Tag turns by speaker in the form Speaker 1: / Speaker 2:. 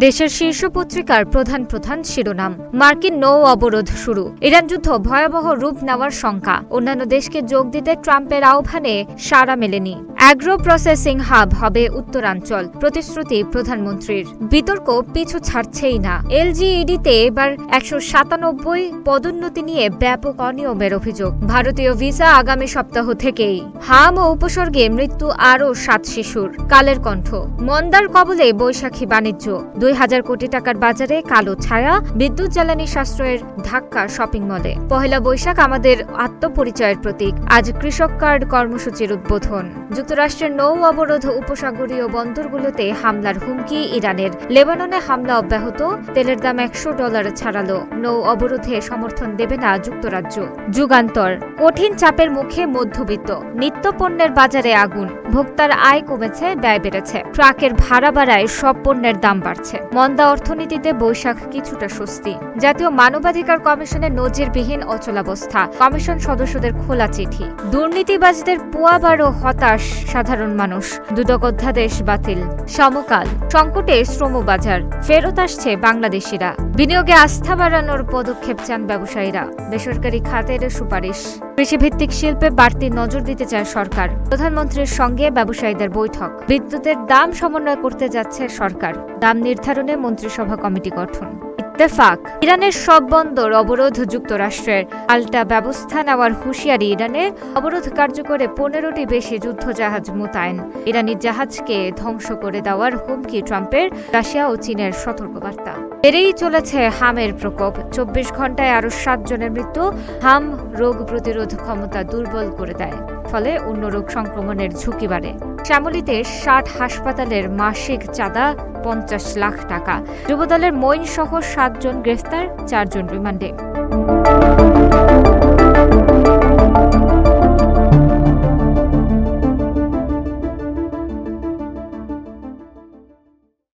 Speaker 1: দেশের শীর্ষ পত্রিকার প্রধান প্রধান শিরোনাম। মার্কিন নৌ অবরোধ শুরু, ইরান যুদ্ধ ভয়াবহ রূপ নেওয়ার শঙ্কা, অন্যান্য দেশকে যোগ দিতে ট্রাম্পের আহ্বানে সাড়া মেলেনি। অ্যাগ্রো প্রসেসিং হাব হবে উত্তরাঞ্চল, প্রতিশ্রুতি প্রধানমন্ত্রীর। বিতর্ক পিছু ছাড়ছেই না। এলজিইডিতে এবার 197 পদোন্নতি নিয়ে ব্যাপক অনিয়মের অভিযোগ। ভারতীয় ভিসা আগামী সপ্তাহ থেকেই। হাম ও উপসর্গে মৃত্যু আরও 7 শিশুর। কালের কণ্ঠ। মন্দার কবলে বৈশাখী বাণিজ্য, 2000 কোটি টাকার বাজারে কালো ছায়া, বিদ্যুৎ জ্বালানি সাশ্রয়ের ধাক্কা শপিং মলে। পহেলা বৈশাখ আমাদের আত্মপরিচয়ের প্রতীক। আজ কৃষক কার্ড কর্মসূচির উদ্বোধন। যুক্তরাষ্ট্রের নৌ অবরোধ, উপসাগরীয় বন্দরগুলোতে হামলার হুমকি ইরানের। লেবাননে হামলা অব্যাহত, তেলের দাম $100 ছাড়ালো। নৌ অবরোধে সমর্থন দেবে না যুক্তরাজ্য। যুগান্তর। কঠিন চাপের মুখে মধ্যবিত্ত, নিত্যপণ্যের বাজারে আগুন। ভোক্তার আয় কমেছে, ব্যয় বেড়েছে। ট্রাকের ভাড়া বাড়ায় সব পণ্যের দাম বাড়ছে। মন্দা অর্থনীতিতে বৈশাখ কিছুটা স্বস্তি। জাতীয় মানবাধিকার কমিশনের নজিরবিহীন অচলাবস্থা, কমিশন সদস্যদের খোলা চিঠি। দুর্নীতিবাজদের পোয়াবারও হতাশ সাধারণ মানুষ। দুদক অধ্যাদেশ বাতিল। সমকাল। সংকটে শ্রমবাজার, ফেরত আসছে বাংলাদেশিরা। বিনিয়োগে আস্থা বাড়ানোর পদক্ষেপ চান ব্যবসায়ীরা। বেসরকারি খাতের সুপারিশ। কৃষিভিত্তিক শিল্পে বাড়তি নজর দিতে চায় সরকার। প্রধানমন্ত্রীর সঙ্গে ব্যবসায়ীদের বৈঠক। বিদ্যুতের দাম সমন্বয় করতে যাচ্ছে সরকার। দাম নির্ধারণে মন্ত্রিসভা কমিটি গঠন। ইত্তেফাক। ইরানের সব বন্দর অবরোধ যুক্তরাষ্ট্রের। পাল্টা ব্যবস্থা নেওয়ার হুঁশিয়ারি ইরানের। অবরোধ কার্যকরে 15টি বেশি যুদ্ধজাহাজ মোতায়েন। ইরানি জাহাজকে ধ্বংস করে দেওয়ার হুমকি ট্রাম্পের। রাশিয়া ও চীনের সতর্কবার্তা। বেড়েই চলেছে হামের প্রকোপ। 24 ঘন্টায় আরও 7 জনের মৃত্যু। হাম রোগ প্রতিরোধ ক্ষমতা দুর্বল করে দেয়, ফলে অন্য রোগ সংক্রমণের ঝুঁকি বাড়ে। শ্যামলীতে 60 হাসপাতালের মাসিক চাঁদা 50 লাখ টাকা। যুবদলের মঈন সহ 7 জন গ্রেফতার, 4 জন রিমান্ডে।